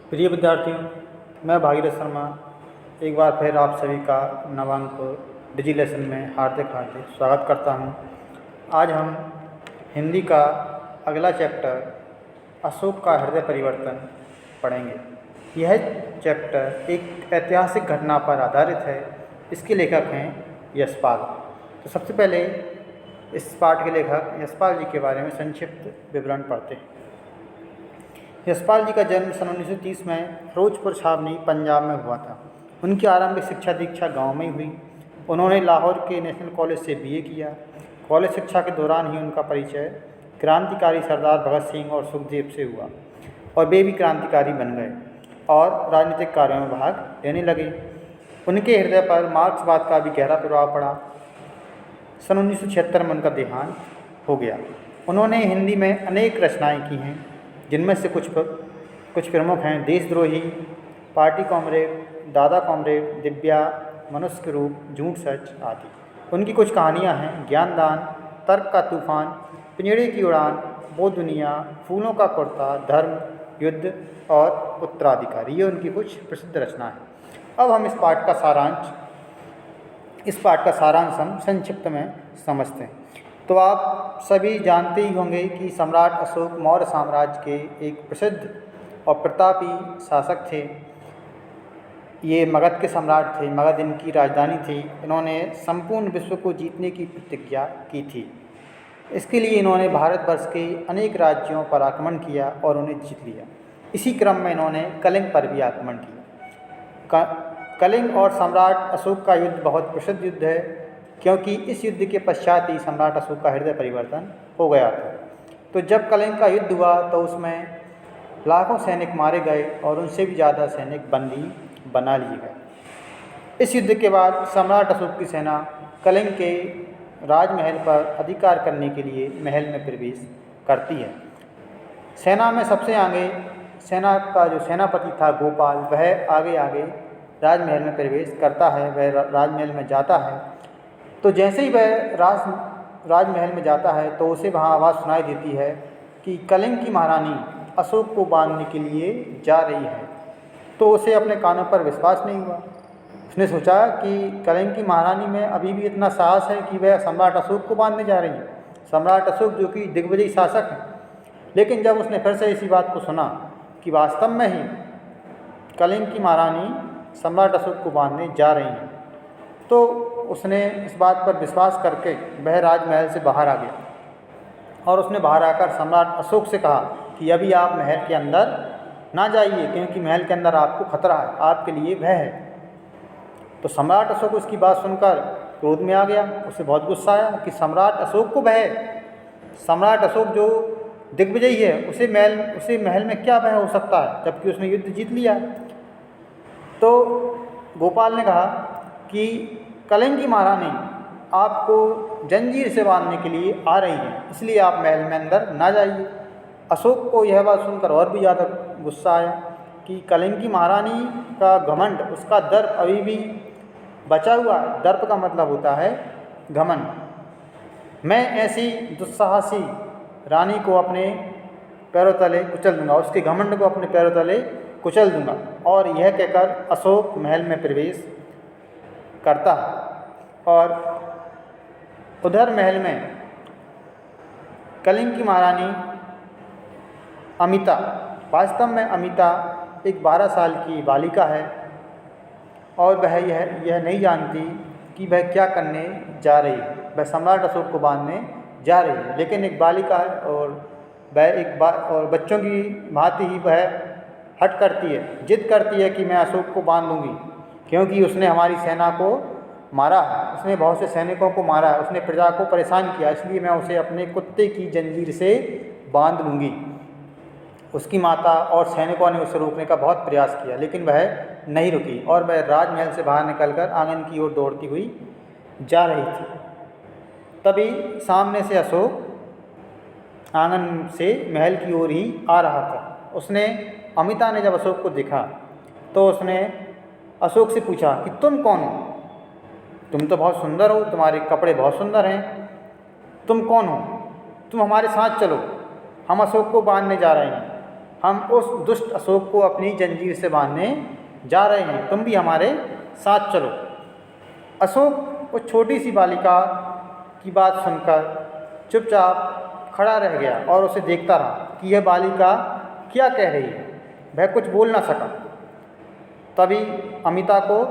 प्रिय विद्यार्थियों, मैं भागीरथ शर्मा एक बार फिर आप सभी का नवांक डिजी लेसन में हार्दिक हार्दिक स्वागत करता हूं। आज हम हिंदी का अगला चैप्टर अशोक का हृदय परिवर्तन पढ़ेंगे। यह चैप्टर एक ऐतिहासिक घटना पर आधारित है। इसके लेखक हैं यशपाल। तो सबसे पहले इस पाठ के लेखक यशपाल जी के बारे में संक्षिप्त विवरण पढ़ते हैं। यशपाल जी का जन्म सन 1930 में फिरोजपुर छावनी पंजाब में हुआ था। उनकी आरंभिक शिक्षा दीक्षा गांव में ही हुई। उन्होंने लाहौर के नेशनल कॉलेज से बीए किया। कॉलेज शिक्षा के दौरान ही उनका परिचय क्रांतिकारी सरदार भगत सिंह और सुखदेव से हुआ और वे भी क्रांतिकारी बन गए और राजनीतिक कार्यों में भाग लेने लगे। उनके हृदय पर मार्क्सवाद का भी गहरा प्रभाव पड़ा। सन 1976 में उनका देहांत हो गया। उन्होंने हिंदी में अनेक रचनाएँ की हैं, जिनमें से कुछ प्रमुख हैं देशद्रोही, पार्टी कॉमरेड, दादा कॉमरेड, दिव्या, मनुष्य के रूप, झूठ सच आदि। उनकी कुछ कहानियां हैं ज्ञानदान, तर्क का तूफान, पिंजड़े की उड़ान, वो दुनिया, फूलों का कुर्ता, धर्म, युद्ध और उत्तराधिकारी। ये उनकी कुछ प्रसिद्ध रचना है। अब हम इस पाठ का सारांश हम संक्षिप्त में समझते हैं। तो आप सभी जानते ही होंगे कि सम्राट अशोक मौर्य साम्राज्य के एक प्रसिद्ध और प्रतापी शासक थे। ये मगध के सम्राट थे। मगध इनकी राजधानी थी। इन्होंने संपूर्ण विश्व को जीतने की प्रतिज्ञा की थी। इसके लिए इन्होंने भारतवर्ष के अनेक राज्यों पर आक्रमण किया और उन्हें जीत लिया। इसी क्रम में इन्होंने कलिंग पर भी आक्रमण किया। कलिंग और सम्राट अशोक का युद्ध बहुत प्रसिद्ध युद्ध है, क्योंकि इस युद्ध के पश्चात ही सम्राट अशोक का हृदय परिवर्तन हो गया था। तो जब कलिंग का युद्ध हुआ तो उसमें लाखों सैनिक मारे गए और उनसे भी ज़्यादा सैनिक बंदी बना लिए गए। इस युद्ध के बाद सम्राट अशोक की सेना कलिंग के राजमहल पर अधिकार करने के लिए महल में प्रवेश करती है। सेना में सबसे आगे सेना का जो सेनापति था गोपाल, वह आगे राजमहल में प्रवेश करता है। वह राजमहल में जाता है। तो जैसे ही वह राजमहल में जाता है तो उसे वहाँ आवाज़ सुनाई देती है कि कलिंग की महारानी अशोक को बांधने के लिए जा रही है। तो उसे अपने कानों पर विश्वास नहीं हुआ। उसने सोचा कि कलिंग की महारानी में अभी भी इतना साहस है कि वह सम्राट अशोक को बांधने जा रही है, सम्राट अशोक जो कि दिग्विजयी शासक हैं। लेकिन जब उसने फिर से इसी बात को सुना कि वास्तव में ही कलिंग की महारानी सम्राट अशोक को बांधने जा रही हैं, तो उसने इस बात पर विश्वास करके वह राजमहल से बाहर आ गया और उसने बाहर आकर सम्राट अशोक से कहा कि अभी आप महल के अंदर ना जाइए, क्योंकि महल के अंदर आपको खतरा है, आपके लिए भय है। तो सम्राट अशोक उसकी बात सुनकर क्रोध में आ गया। उसे बहुत गुस्सा आया कि सम्राट अशोक को भय, सम्राट अशोक जो दिग्विजयी है उसे महल में क्या भय हो सकता है, जबकि उसने युद्ध जीत लिया। तो गोपाल ने कहा कि कलिंग की महारानी आपको जंजीर से बांधने के लिए आ रही है, इसलिए आप महल में अंदर ना जाइए। अशोक को यह बात सुनकर और भी ज़्यादा गुस्सा आया कि कलिंग की महारानी का घमंड, उसका दर्प अभी भी बचा हुआ है। दर्प का मतलब होता है घमंड। मैं ऐसी दुस्साहसी रानी को अपने पैरों तले कुचल दूंगा, उसके घमंड को अपने पैरों तले कुचल दूंगा। और यह कहकर अशोक महल में प्रवेश करता है। और उधर महल में कलिंग की महारानी अमिता, वास्तव में अमिता एक 12 साल की बालिका है और वह यह नहीं जानती कि वह क्या करने जा रही है। वह सम्राट अशोक को बांधने जा रही है, लेकिन एक बालिका है और वह और बच्चों की भांति ही वह हट करती है, जिद करती है कि मैं अशोक को बांध लूँगी, क्योंकि उसने हमारी सेना को मारा है, उसने बहुत से सैनिकों को मारा है, उसने प्रजा को परेशान किया, इसलिए मैं उसे अपने कुत्ते की जंजीर से बांध लूँगी। उसकी माता और सैनिकों ने उसे रोकने का बहुत प्रयास किया, लेकिन वह नहीं रुकी और वह राजमहल से बाहर निकलकर आंगन की ओर दौड़ती हुई जा रही थी। तभी सामने से अशोक आंगन से महल की ओर ही आ रहा था। अमिता ने जब अशोक को देखा तो उसने अशोक से पूछा कि तुम कौन हो? तुम तो बहुत सुंदर हो, तुम्हारे कपड़े बहुत सुंदर हैं, तुम कौन हो? तुम हमारे साथ चलो, हम अशोक को बांधने जा रहे हैं, हम उस दुष्ट अशोक को अपनी जंजीर से बांधने जा रहे हैं, तुम भी हमारे साथ चलो। अशोक उस छोटी सी बालिका की बात सुनकर चुपचाप खड़ा रह गया और उसे देखता रहा कि यह बालिका क्या कह रही है। वह कुछ बोल ना सका। तभी अमिता को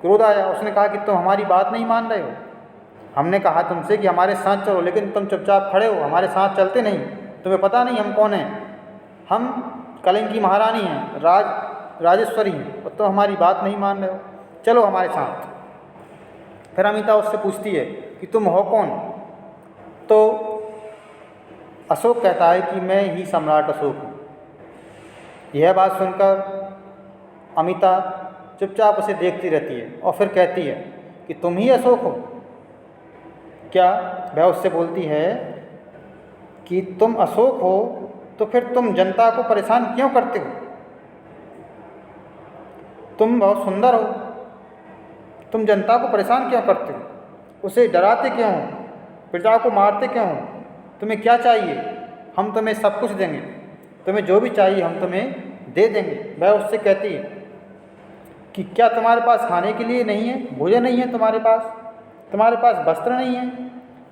क्रोध आया। उसने कहा कि तुम हमारी बात नहीं मान रहे हो। हमने कहा तुमसे कि हमारे साथ चलो, लेकिन तुम चुपचाप खड़े हो, हमारे साथ चलते नहीं। तुम्हें पता नहीं हम कौन हैं? हम कलिंग की महारानी हैं, राजेश्वरी हैं, और तुम हमारी बात नहीं मान रहे हो। चलो हमारे साथ। फिर अमिता उससे पूछती है कि तुम हो कौन? तो अशोक कहता है कि मैं ही सम्राट अशोक हूँ। यह बात सुनकर अमिता चुपचाप उसे देखती रहती है और फिर कहती है कि तुम ही अशोक हो क्या? वह उससे बोलती है कि तुम अशोक हो तो फिर तुम जनता को परेशान क्यों करते हो? तुम बहुत सुंदर हो, तुम जनता को परेशान क्यों करते हो? उसे डराते क्यों हो? प्रजा को मारते क्यों हो? तुम्हें क्या चाहिए? हम तुम्हें सब कुछ देंगे, तुम्हें जो भी चाहिए हम तुम्हें दे देंगे। वह उससे कहती है कि क्या तुम्हारे पास खाने के लिए नहीं है, भोजन नहीं है तुम्हारे पास वस्त्र नहीं है,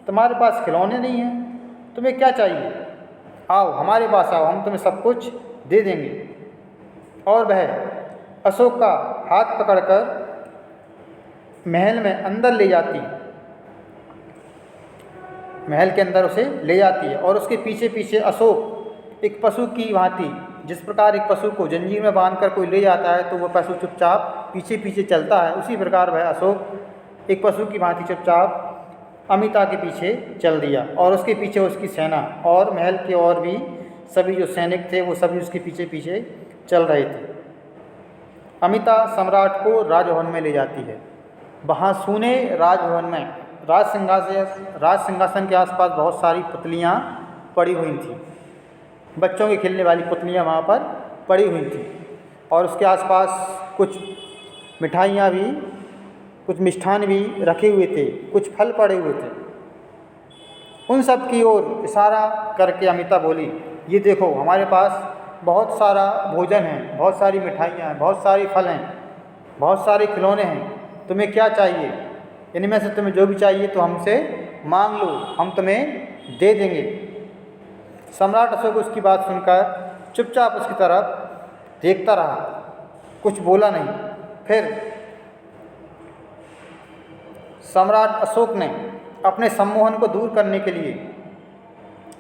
तुम्हारे पास खिलौने नहीं हैं, तुम्हें क्या चाहिए? आओ हमारे पास आओ, हम तुम्हें सब कुछ दे देंगे। और वह अशोक का हाथ पकड़कर महल में अंदर ले जाती, महल के अंदर उसे ले जाती है और उसके पीछे पीछे अशोक एक पशु की भांति, जिस प्रकार एक पशु को जंजीर में बांधकर कोई ले जाता है तो वह पशु चुपचाप पीछे पीछे चलता है, उसी प्रकार वह अशोक एक पशु की भांति चुपचाप अमिता के पीछे चल दिया। और उसके पीछे उसकी सेना और महल के और भी सभी जो सैनिक थे वो सभी उसके पीछे पीछे चल रहे थे। अमिता सम्राट को राजभवन में ले जाती है। वहाँ सूने राजभवन में राज सिंहासन के आसपास बहुत सारी पुतलियाँ पड़ी हुई थीं। बच्चों के खेलने वाली पुतलियाँ वहाँ पर पड़ी हुई थीं और उसके आसपास कुछ मिठाइयाँ भी, कुछ मिष्ठान भी रखे हुए थे, कुछ फल पड़े हुए थे। उन सब की ओर इशारा करके अमिता बोली, ये देखो हमारे पास बहुत सारा भोजन है, बहुत सारी मिठाइयाँ हैं, बहुत सारी फल हैं, बहुत सारे खिलौने हैं, तुम्हें क्या चाहिए? इनमें से तुम्हें जो भी चाहिए तो हमसे मांग लो, हम तुम्हें दे देंगे। सम्राट अशोक उसकी बात सुनकर चुपचाप उसकी तरफ देखता रहा, कुछ बोला नहीं। फिर सम्राट अशोक ने अपने सम्मोहन को दूर करने के लिए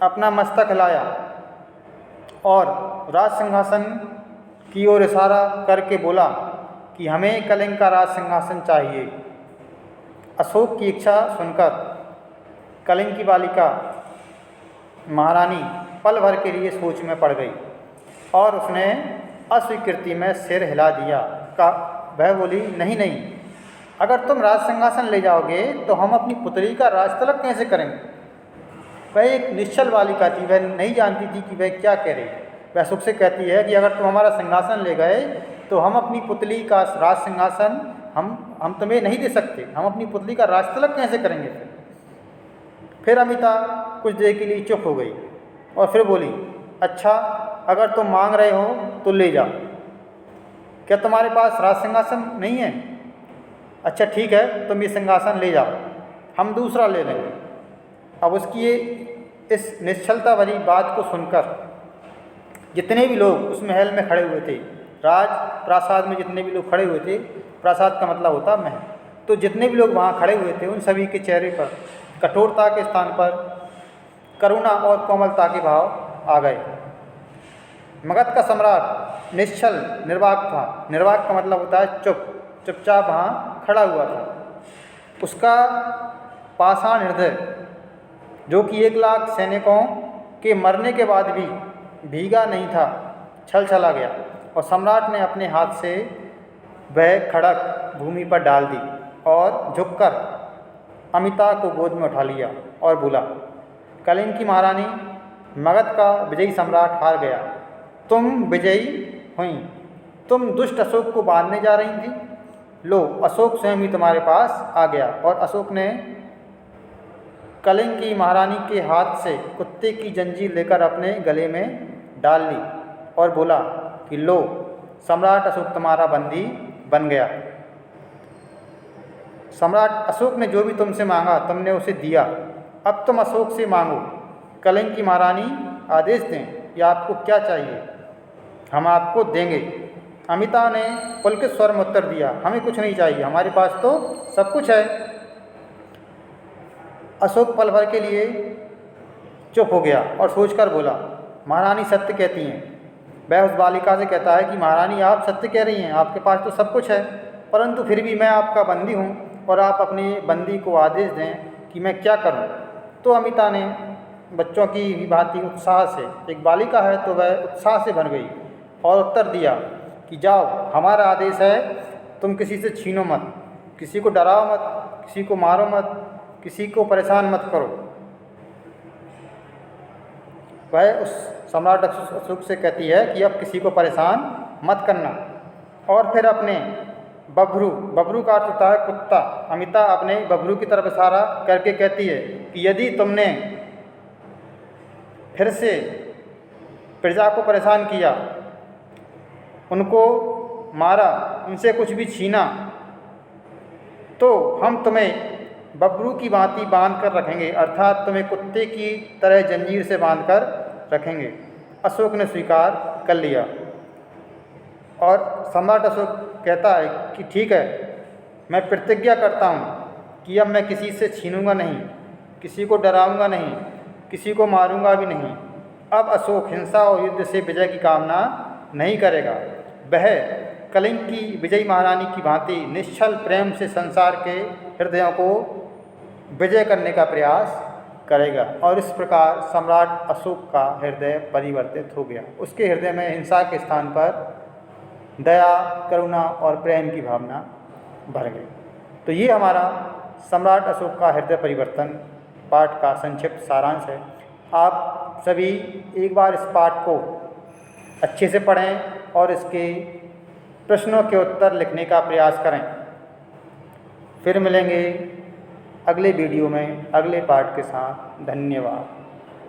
अपना मस्तक हिलाया और राज सिंहासन की ओर इशारा करके बोला कि हमें कलिंग का राज सिंहासन चाहिए। अशोक की इच्छा सुनकर कलिंग की बालिका महारानी पल भर के लिए सोच में पड़ गई और उसने अस्वीकृति में सिर हिला दिया। वह बोली, नहीं नहीं, अगर तुम राज सिंहासन ले जाओगे तो हम अपनी पुत्री का राज तिलक कैसे करेंगे? वह एक निश्चल बालिका थी, वह नहीं जानती थी कि वह क्या कह रही। वह सुख से कहती है कि अगर तुम हमारा सिंहासन ले गए तो हम अपनी पुतली का राज सिंहासन हम तुम्हें नहीं दे सकते, हम अपनी पुतली का राज तिलक कैसे करेंगे? फिर अमिता कुछ देर के लिए चुप हो गई और फिर बोली, अच्छा अगर तुम मांग रहे हो तो ले जाओ। क्या तुम्हारे पास राज सिंहासन नहीं है? अच्छा ठीक है, तुम ये सिंहासन ले जाओ, हम दूसरा ले लेंगे। अब उसकी ये इस निश्चलता भरी बात को सुनकर जितने भी लोग उस महल में खड़े हुए थे, राज प्रासाद में जितने भी लोग खड़े हुए थे, प्रासाद का मतलब होता महल, तो जितने भी लोग वहाँ खड़े हुए थे उन सभी के चेहरे पर कठोरता के स्थान पर करुणा और कोमलता के भाव आ गए। मगध का सम्राट निश्चल निर्वाक था। निर्वाक का मतलब होता है चुपचाप वहाँ खड़ा हुआ था। उसका पाषाण हृदय, जो कि 1 लाख सैनिकों के मरने के बाद भी भीगा नहीं था, छल छला गया और सम्राट ने अपने हाथ से वह खड़क भूमि पर डाल दी और झुककर अमिता को गोद में उठा लिया और बोला, कलिंग की महारानी, मगध का विजयी सम्राट हार गया, तुम विजयी हुई। तुम दुष्ट अशोक को बांधने जा रही थी, लो अशोक स्वयं ही तुम्हारे पास आ गया। और अशोक ने कलिंग की महारानी के हाथ से कुत्ते की जंजीर लेकर अपने गले में डाल ली और बोला कि लो, सम्राट अशोक तुम्हारा बंदी बन गया। सम्राट अशोक ने जो भी तुमसे मांगा तुमने उसे दिया, अब तुम अशोक से मांगो। कलिंग की महारानी आदेश दें कि आपको क्या चाहिए, हम आपको देंगे। अमिता ने पुलकित स्वर में उत्तर दिया, हमें कुछ नहीं चाहिए, हमारे पास तो सब कुछ है। अशोक पल भर के लिए चुप हो गया और सोचकर बोला, महारानी सत्य कहती हैं। वह उस बालिका से कहता है कि महारानी आप सत्य कह रही हैं, आपके पास तो सब कुछ है, परंतु फिर भी मैं आपका बंदी हूँ और आप अपने बंदी को आदेश दें कि मैं क्या करूँ। तो अमिता ने बच्चों की भांति उत्साह से, एक बालिका है तो वह उत्साह से भर गई और उत्तर दिया कि जाओ, हमारा आदेश है, तुम किसी से छीनो मत, किसी को डराओ मत, किसी को मारो मत, किसी को परेशान मत करो। वह उस सम्राट अशोक से कहती है कि अब किसी को परेशान मत करना। और फिर अपने बबरू का अर्थ होता है कुत्ता, अमिता अपने बबरू की तरफ इशारा करके कहती है कि यदि तुमने फिर से प्रजा को परेशान किया, उनको मारा, उनसे कुछ भी छीना, तो हम तुम्हें बबरू की भांति बांध कर रखेंगे, अर्थात तुम्हें कुत्ते की तरह जंजीर से बांध कर रखेंगे। अशोक ने स्वीकार कर लिया और सम्राट अशोक कहता है कि ठीक है, मैं प्रतिज्ञा करता हूँ कि अब मैं किसी से छीनूंगा नहीं, किसी को डराऊंगा नहीं, किसी को मारूंगा भी नहीं। अब अशोक हिंसा और युद्ध से विजय की कामना नहीं करेगा। वह कलिंग की विजयी महारानी की भांति निश्चल प्रेम से संसार के हृदयों को विजय करने का प्रयास करेगा। और इस प्रकार सम्राट अशोक का हृदय परिवर्तित हो गया। उसके हृदय में हिंसा के स्थान पर दया, करुणा और प्रेम की भावना भर गई। तो ये हमारा सम्राट अशोक का हृदय परिवर्तन पाठ का संक्षिप्त सारांश है। आप सभी एक बार इस पाठ को अच्छे से पढ़ें और इसके प्रश्नों के उत्तर लिखने का प्रयास करें। फिर मिलेंगे अगले वीडियो में अगले पाठ के साथ। धन्यवाद।